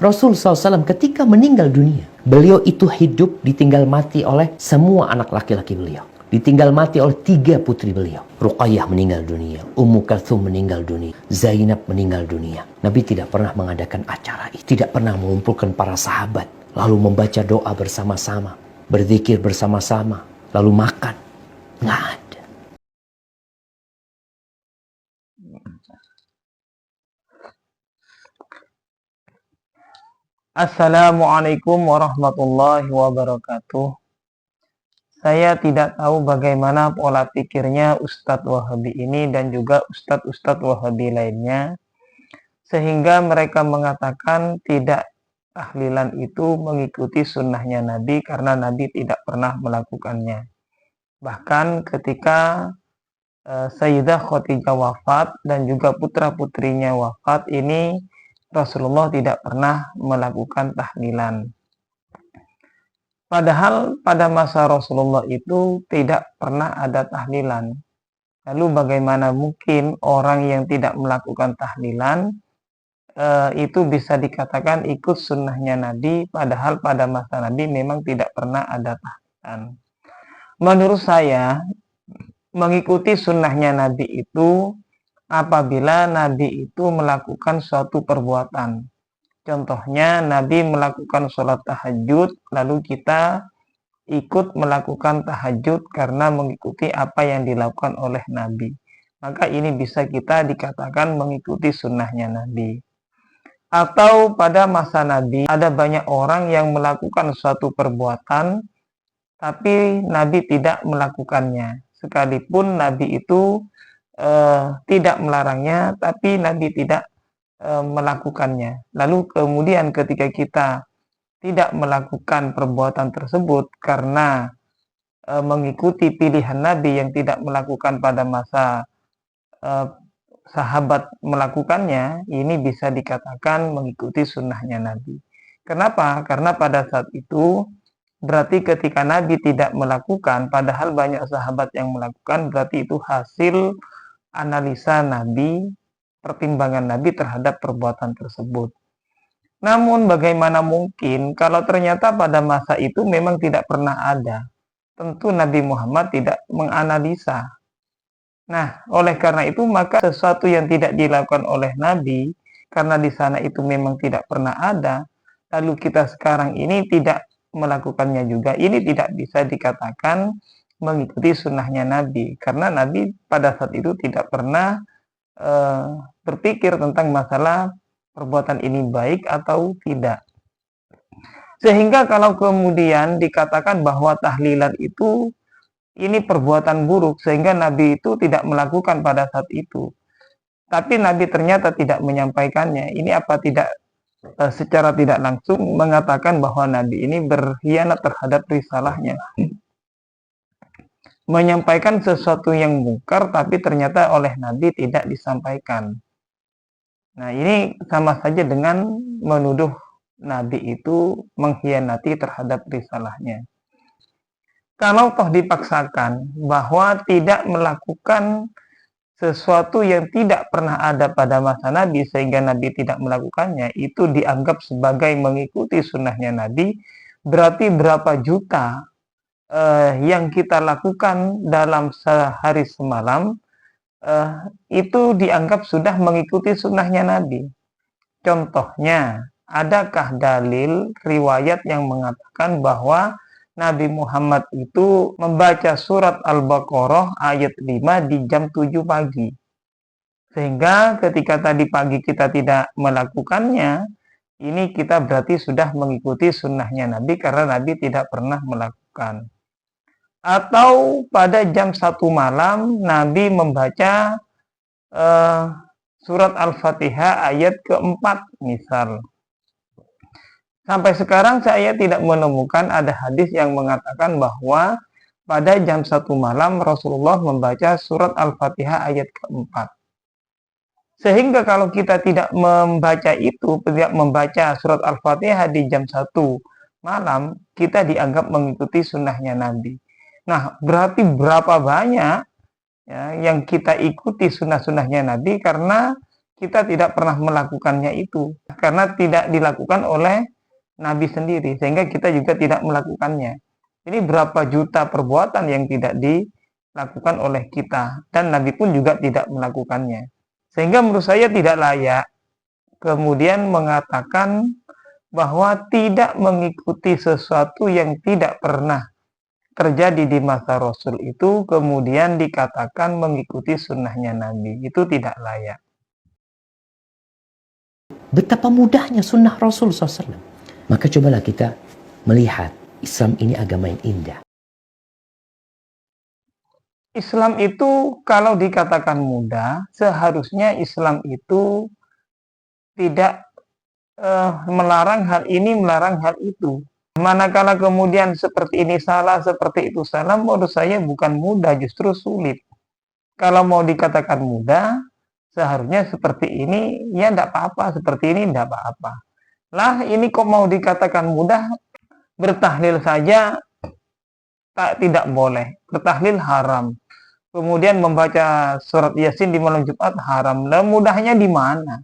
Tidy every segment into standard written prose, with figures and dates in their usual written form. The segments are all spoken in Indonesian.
Rasul SAW ketika meninggal dunia, beliau itu hidup ditinggal mati oleh semua anak laki-laki beliau. Ditinggal mati oleh 3 putri beliau. Ruqayyah meninggal dunia, Ummu Kalthum meninggal dunia, Zainab meninggal dunia. Nabi tidak pernah mengadakan acara itu, tidak pernah mengumpulkan para sahabat, lalu membaca doa bersama-sama, berzikir bersama-sama, lalu makan. Nggak ada. Assalamualaikum warahmatullahi wabarakatuh. Saya tidak tahu bagaimana pola pikirnya Ustadz Wahabi ini dan juga Ustadz Wahabi lainnya, sehingga mereka mengatakan tidak tahlilan itu mengikuti sunnahnya Nabi karena Nabi tidak pernah melakukannya. Bahkan ketika Sayyidah Khadijah wafat dan juga putra-putrinya wafat, ini Rasulullah tidak pernah melakukan tahlilan. Padahal pada masa Rasulullah itu tidak pernah ada tahlilan. Lalu bagaimana mungkin orang yang tidak melakukan tahlilan itu bisa dikatakan ikut sunnahnya Nabi, padahal pada masa Nabi memang tidak pernah ada tahlilan. Menurut saya, mengikuti sunnahnya Nabi itu apabila Nabi itu melakukan suatu perbuatan. Contohnya, Nabi melakukan sholat tahajud, lalu kita ikut melakukan tahajud karena mengikuti apa yang dilakukan oleh Nabi. Maka ini bisa kita dikatakan mengikuti sunnahnya Nabi. Atau pada masa Nabi, ada banyak orang yang melakukan suatu perbuatan, tapi Nabi tidak melakukannya. Sekalipun Nabi itu tidak melarangnya, tapi Nabi tidak melakukannya. Lalu kemudian ketika kita tidak melakukan perbuatan tersebut karena mengikuti pilihan Nabi yang tidak melakukan pada masa sahabat melakukannya, ini bisa dikatakan mengikuti sunnahnya Nabi. Kenapa? Karena pada saat itu berarti ketika Nabi tidak melakukan, padahal banyak sahabat yang melakukan, berarti itu hasil analisa Nabi, pertimbangan Nabi terhadap perbuatan tersebut. Namun bagaimana mungkin kalau ternyata pada masa itu memang tidak pernah ada? Tentu Nabi Muhammad tidak menganalisa. Nah, oleh karena itu maka sesuatu yang tidak dilakukan oleh Nabi, karena di sana itu memang tidak pernah ada, lalu kita sekarang ini tidak melakukannya juga, ini tidak bisa dikatakan mengikuti sunnahnya Nabi, karena Nabi pada saat itu tidak pernah berpikir tentang masalah perbuatan ini baik atau tidak. Sehingga kalau kemudian dikatakan bahwa tahlilan itu ini perbuatan buruk, sehingga Nabi itu tidak melakukan pada saat itu, tapi Nabi ternyata tidak menyampaikannya, ini apa tidak secara tidak langsung mengatakan bahwa Nabi ini berkhianat terhadap risalahnya, menyampaikan sesuatu yang mungkar tapi ternyata oleh Nabi tidak disampaikan. Nah, ini sama saja dengan menuduh Nabi itu mengkhianati terhadap risalahnya. Kalau toh dipaksakan bahwa tidak melakukan sesuatu yang tidak pernah ada pada masa Nabi sehingga Nabi tidak melakukannya, itu dianggap sebagai mengikuti sunnahnya Nabi, berarti berapa juta yang kita lakukan dalam sehari semalam itu dianggap sudah mengikuti sunnahnya Nabi. Contohnya, adakah dalil riwayat yang mengatakan bahwa Nabi Muhammad itu membaca surat Al-Baqarah ayat 5 di jam 7 pagi. Sehingga ketika tadi pagi kita tidak melakukannya, ini kita berarti sudah mengikuti sunnahnya Nabi karena Nabi tidak pernah melakukan. Atau pada jam 1 malam Nabi membaca surat Al-Fatihah ayat keempat misal. Sampai sekarang saya tidak menemukan ada hadis yang mengatakan bahwa pada jam 1 malam Rasulullah membaca surat Al-Fatihah ayat keempat. Sehingga kalau kita tidak membaca itu, tidak membaca surat Al-Fatihah di jam 1 malam, kita dianggap mengikuti sunnahnya Nabi. Nah, berarti berapa banyak ya, yang kita ikuti sunnah-sunnahnya Nabi karena kita tidak pernah melakukannya itu. Karena tidak dilakukan oleh Nabi sendiri, sehingga kita juga tidak melakukannya. Ini berapa juta perbuatan yang tidak dilakukan oleh kita, dan Nabi pun juga tidak melakukannya. Sehingga menurut saya tidak layak kemudian mengatakan bahwa tidak mengikuti sesuatu yang tidak pernah terjadi di masa Rasul itu kemudian dikatakan mengikuti sunnahnya Nabi. Itu tidak layak. Betapa mudahnya sunnah Rasul SAW. Maka cobalah kita melihat Islam ini agama yang indah. Islam itu kalau dikatakan mudah, seharusnya Islam itu tidak melarang hal ini, melarang hal itu. Manakala kemudian seperti ini salah, seperti itu salah, menurut saya bukan mudah, justru sulit. Kalau mau dikatakan mudah, seharusnya seperti ini, ya tidak apa-apa, seperti ini tidak apa-apa. Lah ini kok mau dikatakan mudah, bertahlil saja tidak boleh, bertahlil haram. Kemudian membaca surat Yasin di malam Jumat haram. Lah mudahnya di mana?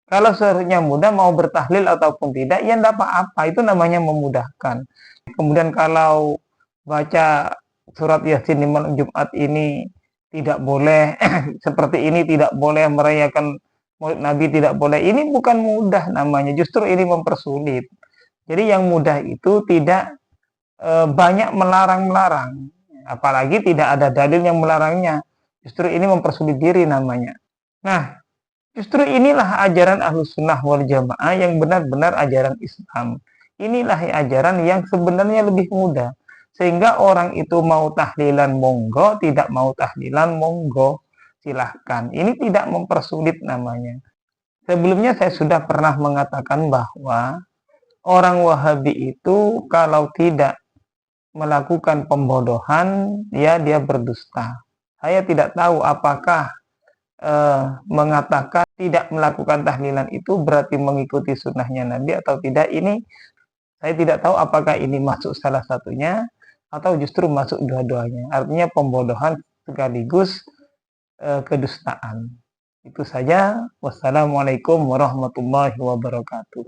Kalau seharusnya mudah mau bertahlil ataupun tidak, ya tidak apa-apa. Itu namanya memudahkan. Kemudian kalau baca surat Yasin di malam Jumat ini tidak boleh, seperti ini tidak boleh, merayakan Maulid Nabi tidak boleh. Ini bukan mudah namanya, justru ini mempersulit. Jadi yang mudah itu tidak banyak melarang-melarang. Apalagi tidak ada dalil yang melarangnya. Justru ini mempersulit diri namanya. Nah, justru inilah ajaran Ahlus Sunnah wal Jamaah yang benar-benar ajaran Islam. Inilah ajaran yang sebenarnya lebih mudah. Sehingga orang itu mau tahlilan monggo, tidak mau tahlilan monggo, silahkan. Ini tidak mempersulit namanya. Sebelumnya saya sudah pernah mengatakan bahwa orang Wahabi itu kalau tidak melakukan pembodohan, ya dia berdusta. Saya tidak tahu apakah mengatakan tidak melakukan tahlilan itu berarti mengikuti sunnahnya Nabi atau tidak. Ini saya tidak tahu apakah ini masuk salah satunya atau justru masuk dua-duanya. Artinya pembodohan sekaligus kedustaan. Itu saja. Wassalamualaikum warahmatullahi wabarakatuh.